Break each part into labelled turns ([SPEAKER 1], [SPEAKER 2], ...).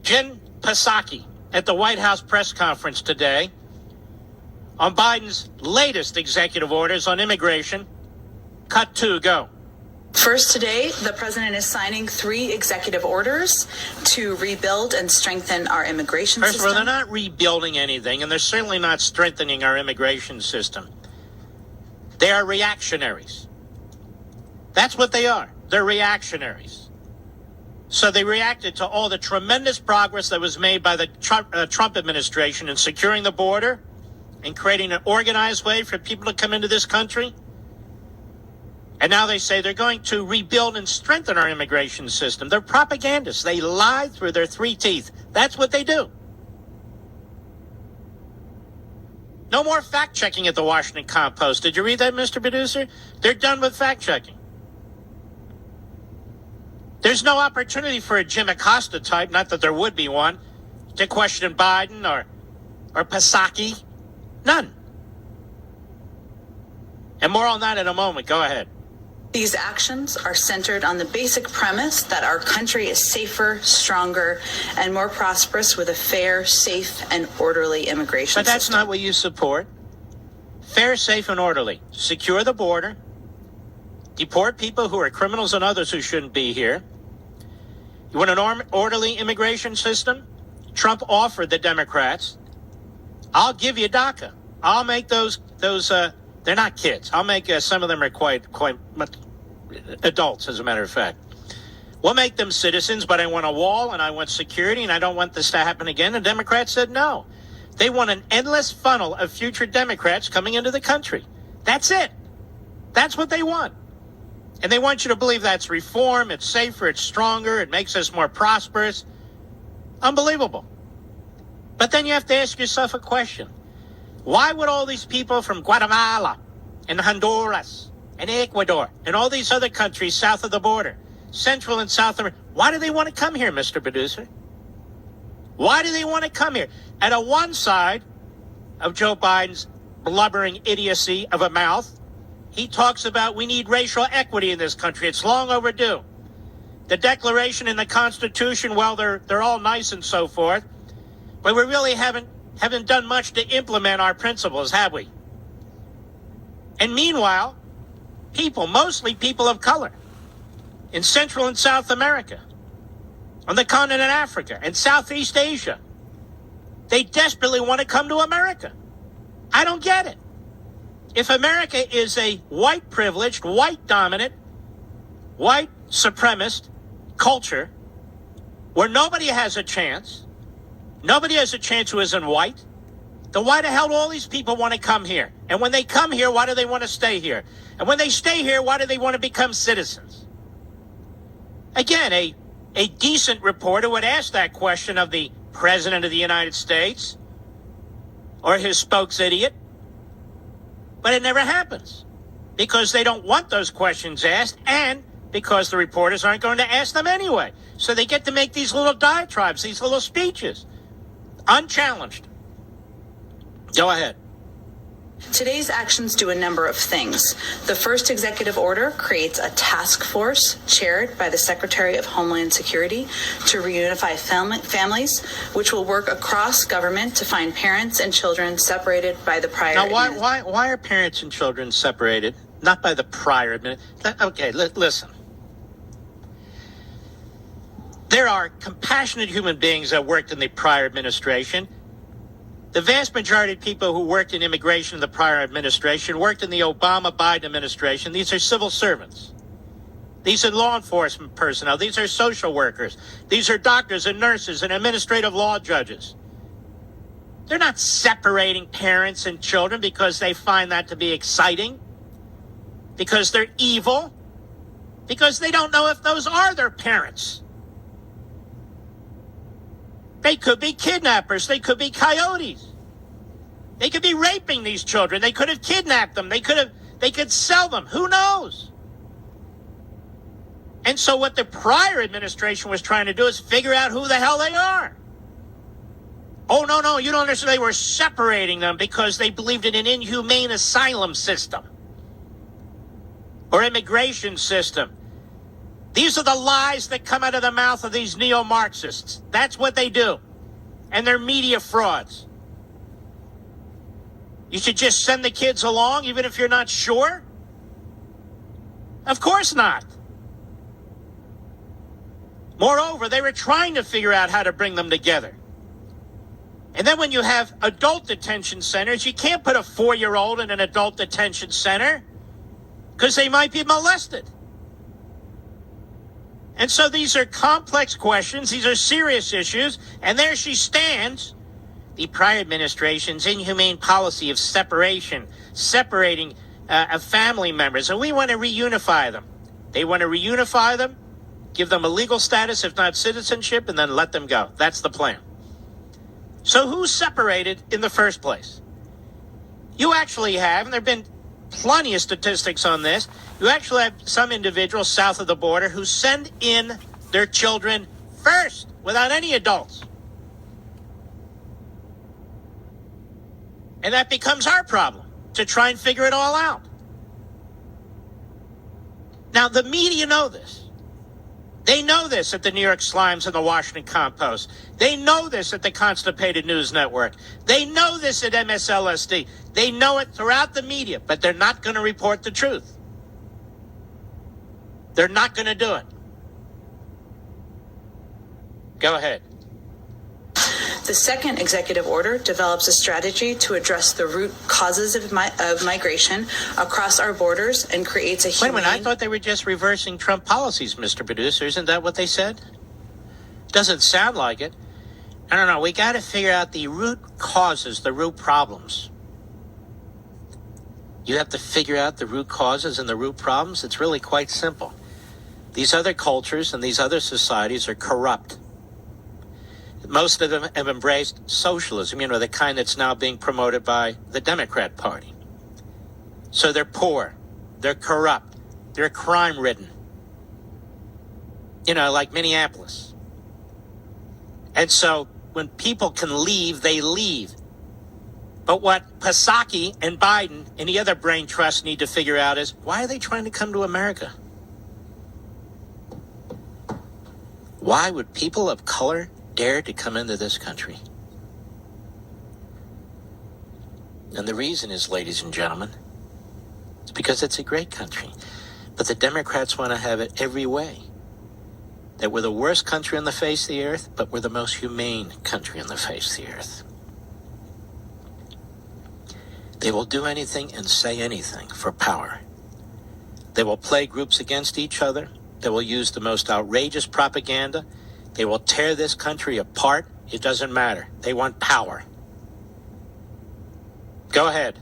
[SPEAKER 1] Jen Psaki at the White House press conference today on Biden's latest executive orders on immigration. Cut 2, go.
[SPEAKER 2] First, today, the president is signing 3 executive orders to rebuild and strengthen our immigration system.
[SPEAKER 1] First of all, they're not rebuilding anything, and they're certainly not strengthening our immigration system. They are reactionaries. That's what they are. They're reactionaries. So they reacted to all the tremendous progress that was made by the Trump administration in securing the border and creating an organized way for people to come into this country. And now they say they're going to rebuild and strengthen our immigration system. They're propagandists. They lie through their 3 teeth. That's what they do. No more fact-checking at the Washington Compost. Did you read that, Mr. Producer? They're done with fact-checking. There's no opportunity for a Jim Acosta type, not that there would be one, to question Biden or Psaki. None. And more on that in a moment. Go ahead.
[SPEAKER 2] These actions are centered on the basic premise that our country is safer, stronger, and more prosperous with a fair, safe, and orderly immigration system.
[SPEAKER 1] But that's not what you support. Fair, safe, and orderly. Secure the border. Deport people who are criminals and others who shouldn't be here. You want an orderly immigration system? Trump offered the Democrats, I'll give you DACA. I'll make those they're not kids. I'll make some of them are quite much adults, as a matter of fact. We'll make them citizens, but I want a wall and I want security and I don't want this to happen again. The Democrats said no. They want an endless funnel of future Democrats coming into the country. That's it. That's what they want. And they want you to believe that's reform, it's safer, it's stronger, it makes us more prosperous. Unbelievable. But then you have to ask yourself a question. Why would all these people from Guatemala and Honduras and Ecuador and all these other countries south of the border, Central and South America, why do they want to come here, Mr. Producer? Why do they want to come here? At one side of Joe Biden's blubbering idiocy of a mouth, he talks about we need racial equity in this country. It's long overdue. The Declaration and the Constitution, well, they're all nice and so forth, but we really haven't done much to implement our principles, have we? And meanwhile, people, mostly people of color, in Central and South America, on the continent of Africa, and Southeast Asia, they desperately want to come to America. I don't get it. If America is a white privileged, white dominant, white supremacist culture where nobody has a chance who isn't white, then why the hell do all these people want to come here? And when they come here, why do they want to stay here? And when they stay here, why do they want to become citizens? Again, a decent reporter would ask that question of the President of the United States or his spokes idiot. But it never happens because they don't want those questions asked and because the reporters aren't going to ask them anyway. So they get to make these little diatribes, these little speeches, unchallenged. Go ahead.
[SPEAKER 2] Today's actions do a number of things. The first executive order creates a task force chaired by the Secretary of Homeland Security to reunify families, which will work across government to find parents and children separated by the prior.
[SPEAKER 1] Now, why are parents and children separated? Not by the prior administration. Okay, listen. There are compassionate human beings that worked in the prior administration. The vast majority of people who worked in immigration in the prior administration worked in the Obama-Biden administration. These are civil servants. These are law enforcement personnel. These are social workers. These are doctors and nurses and administrative law judges. They're not separating parents and children because they find that to be exciting, because they're evil, because they don't know if those are their parents. They could be kidnappers. They could be coyotes. They could be raping these children. They could have kidnapped them. They could sell them. Who knows? And so what the prior administration was trying to do is figure out who the hell they are. Oh, no, you don't understand. They were separating them because they believed in an inhumane asylum system or immigration system These are the lies that come out of the mouth of these neo-Marxists. That's what they do. And they're media frauds. You should just send the kids along even if you're not sure? Of course not. Moreover, they were trying to figure out how to bring them together. And then when you have adult detention centers, you can't put a 4-year-old in an adult detention center because they might be molested. And so these are complex questions. These are serious issues. And there she stands, the prior administration's inhumane policy of separating of family members. And we want to reunify them. They want to reunify them, give them a legal status, if not citizenship, and then let them go. That's the plan. So who's separated in the first place? You actually have, and there have been plenty of statistics on this, you actually have some individuals south of the border who send in their children first without any adults. And that becomes our problem, to try and figure it all out. Now, the media know this. They know this at the New York Slimes and the Washington Compost. They know this at the Constipated News Network. They know this at MSLSD. They know it throughout the media, but they're not going to report the truth. They're not going to do it. Go ahead.
[SPEAKER 2] The second executive order develops a strategy to address the root causes of migration across our borders and creates a humane...
[SPEAKER 1] Wait a minute, I thought they were just reversing Trump policies, Mr. Producer. Isn't that what they said? Doesn't sound like it. I don't know. We got to figure out the root causes, the root problems. You have to figure out the root causes and the root problems. It's really quite simple. These other cultures and these other societies are corrupt. Most of them have embraced socialism, the kind that's now being promoted by the Democrat Party. So they're poor, they're corrupt, they're crime-ridden. Like Minneapolis. And so when people can leave, they leave. But what Psaki and Biden and the other brain trusts need to figure out is, why are they trying to come to America? Why would people of color dare to come into this country? And the reason is, ladies and gentlemen, it's because it's a great country. But the Democrats want to have it every way. That we're the worst country on the face of the earth, but we're the most humane country on the face of the earth. They will do anything and say anything for power. They will play groups against each other. They will use the most outrageous propaganda. They will tear this country apart. It doesn't matter. They want power. Go ahead.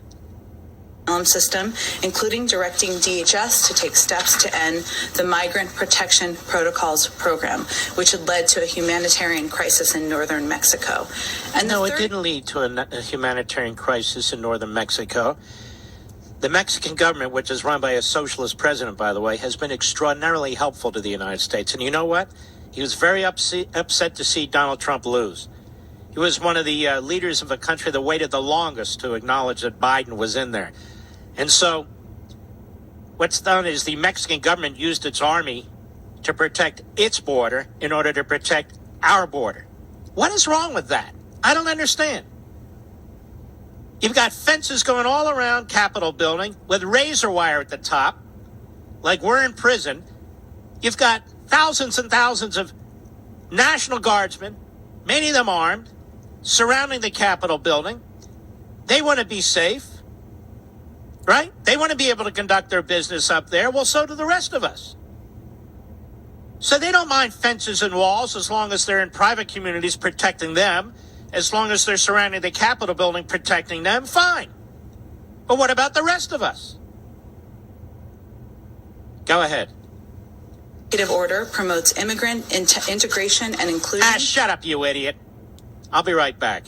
[SPEAKER 2] System, including directing DHS to take steps to end the Migrant Protection Protocols program, which had led to a humanitarian crisis in northern Mexico. And
[SPEAKER 1] no, it didn't lead to a humanitarian crisis in northern Mexico. The Mexican government, which is run by a socialist president, by the way, has been extraordinarily helpful to the United States. And you know what? He was very upset to see Donald Trump lose. He was one of the leaders of a country that waited the longest to acknowledge that Biden was in there. And so what's done is the Mexican government used its army to protect its border in order to protect our border. What is wrong with that? I don't understand. You've got fences going all around Capitol building with razor wire at the top, like we're in prison. You've got thousands and thousands of National Guardsmen, many of them armed, surrounding the Capitol building. They want to be safe, right? They want to be able to conduct their business up there. Well, so do the rest of us. So they don't mind fences and walls as long as they're in private communities protecting them, as long as they're surrounding the Capitol building protecting them, fine. But what about the rest of us? Go ahead.
[SPEAKER 2] Executive order promotes immigrant integration and inclusion.
[SPEAKER 1] Shut up, you idiot. I'll be right back.